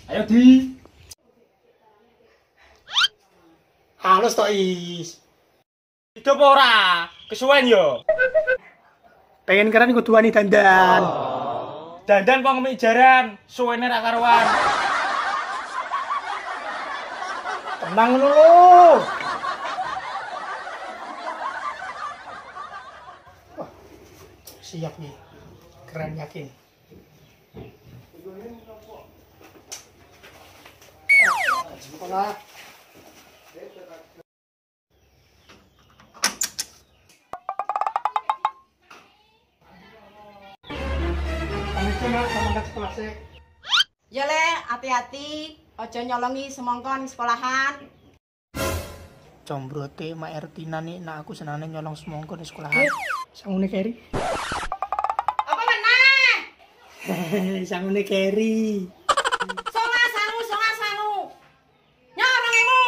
Ayo di. Halus to Is. Hidup ora? Kesuwen yo. Pengen keren kudu wani dandan. Dandan kok ngemik jaran, suwene ra karuan. Tenang dulu. Wah, siap nih. Keren yakin. Sekolah. Ya le, hati-hati, ojo nyolongi semongkon sekolahan. Combrote Mak Ertina nih, nah aku senane nyolong semongko di sekolahan. Sangune Keri. Apa meneh? Hehehe, sangune Keri. Songa sangu. Nyolongimu.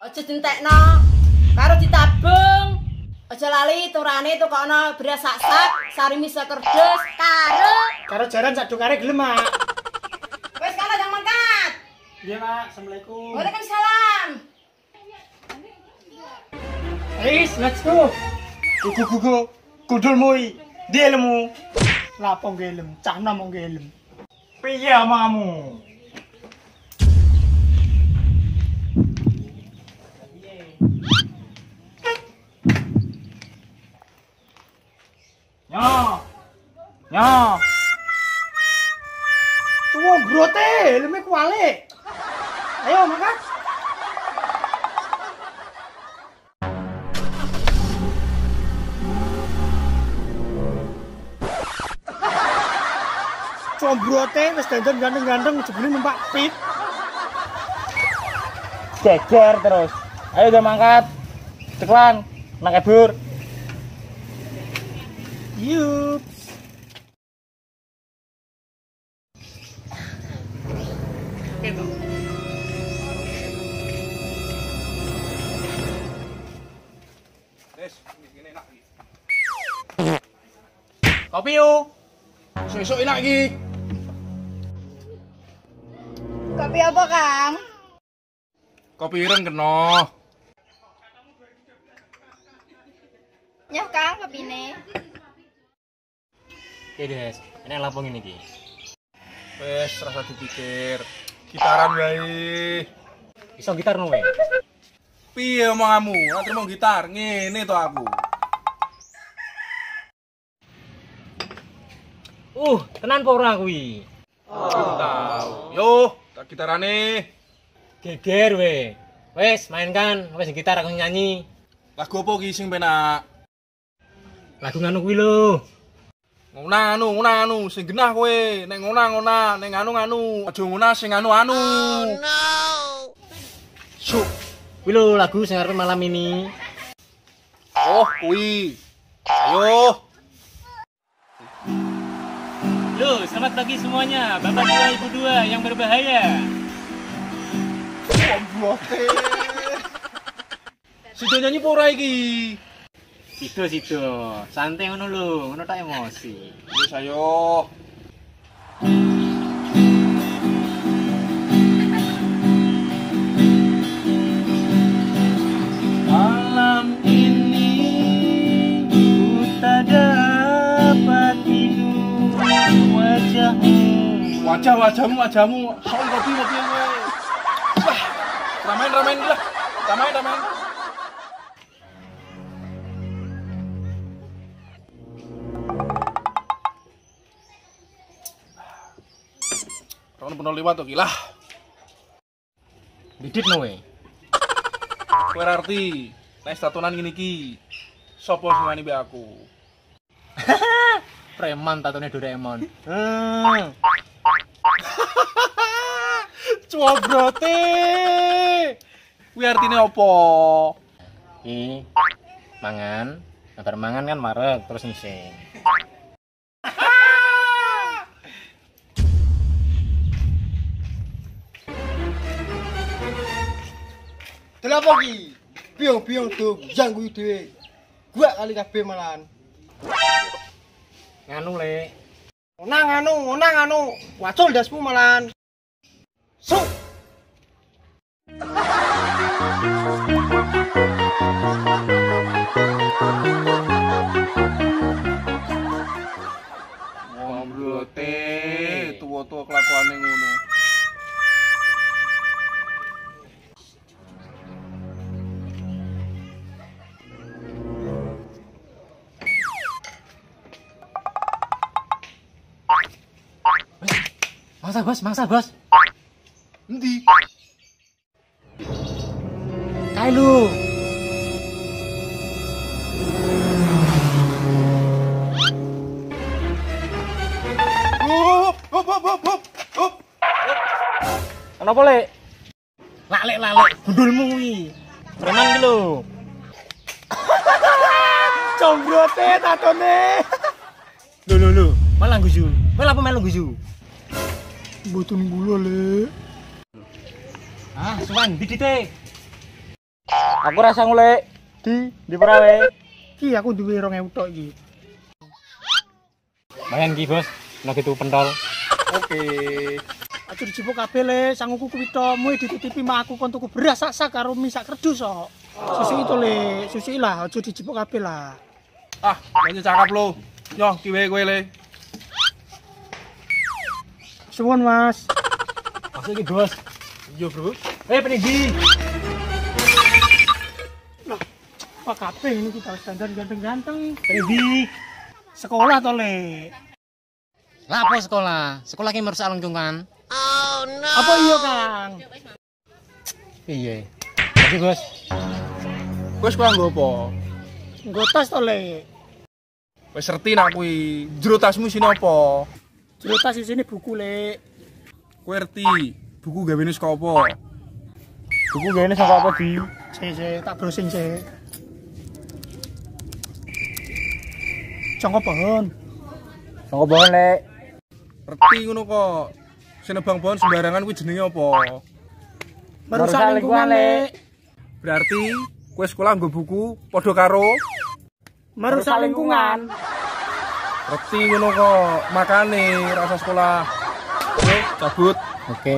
Ojo dintekno, karo ditabung. Ojo lali turane tukokno beras sak-sak, sarimi sekerdes, Karo jaran sak dongare gelem, Mak. Wes kalau yang mangkat. Iya, Mak. Assalamualaikum. Waalaikumsalam. Is, let's go. Gugu, kudulmu i. Dielmu. Lapong gelem, cah namong gelem. Piye amamu? Nyo. Combrote, leme kualik. Ayo, makan. Combrote wis dandan ganteng-ganteng jebule numpak pit. Geger terus. Ayo udah mangkat. Ceklan, nang kebur. Yups. Gitu. Kopi yuk. Sesuk enak iki. Kopi apa, Kang? Kopi ireng kena. Nyoh, Kang, kopine. Oke, Des. Enak lampung ini iki. Wes, rasa dipikir. Gitaran wae. Iso gitar no we. Piye omonganmu? Ora trimo gitar. Ngene to aku. Tenan apa ora kuwi? Tahu. Yo, tak gitarane. Geger we. Wes, mainkan. Wes gitar aku nyanyi. Lagu apa ki sing penak? Lagu nganu kuwi lho. Nguna sing genah kowe. Nek nguna, nek nganu. Aja nguna sing anu. Oh no. Syuk. Kuwi lho lagu sing arep malam ini. Oh, kuwi. Ayo. Loh, selamat pagi semuanya. Bapak 2, Ibu 2 yang berbahaya. Combrote. Sido nyanyi apa ora iki? Sido. Santai ngono lho, ngono tak emosi. Wis ayo. Malam ini ku tak dapat tidur Wajahmu. Soal kopi kowe. Wah, ramen lah. Ramen. Ron penuh liwat to ki lah. Didit no we. Kowe ora arti nek tatonan ngene iki. Sopo sing wani mbek aku? Preman tatone Doraemon. Combrote. Kuwi artine apa? Iki mangan, bar mangan kan marek terus ngising. Delapa ki? Biong tuh janggu dhewe. Gua kali kabeh malahan. Nganu le. Onang anu. Wacul dasmu malahan. Su. Ngombrote, tua-tua kelakuane ngono. Mangsa bos. Endi? Kae lu. Hop. Kenapa, Lek? Lalik, gundulmu kuwi. Preman ki lho. Combrote tatone. Lho. Malah guyu. Kowe apa melu guyu? Mboten kula, Lek. Ah, suwan bidite. Aku rasa ngulek di prawe. Ki aku duwe 2000 tok iki. Bayan ki, Bos. Nek itu pentol. Oke. Aja dijipuk kabeh, Lek. Sanguku kuwi tok. Muwe dititipi mak aku kon tuku beras sak karo mie sak kerdus kok. Susi itu, Lek. Susi lah, aja dijipuk kabeh lah. Ah, lanjut cakap lo. Yo, ki wae kowe le. Suwun, Mas. Masuk ki, Bos. Iya, Bro. Peninggi. Pak kabeh ini kita standar ganteng-ganteng. Peninggi. Sekolah to, Lek. Lah apa sekolah? Sekolah ki merusak lingkungan. Apa iya, Kang? Iya. Makasih, Bos. Kowe sekolah nggo apa? Nggo tas to, Lek. Wis ngerti nak kuwi. Jero tasmu isine apa? Jero tas isine buku, Lek. Kowe ngerti buku gawene saka apa? Buku gene saka apa di? Sik, tak browsing sik. Saka pohon. Saka pohon, Lek. Ngerti ngono kok. Senebang pohon sembarangan kuwi jenenge apa? Merusak lingkungan, Lek. Berarti kowe sekolah nggo buku padha karo Merusak lingkungan. ngerti ngono kok. Makane rasa sekolah. Oke, cabut. Oke.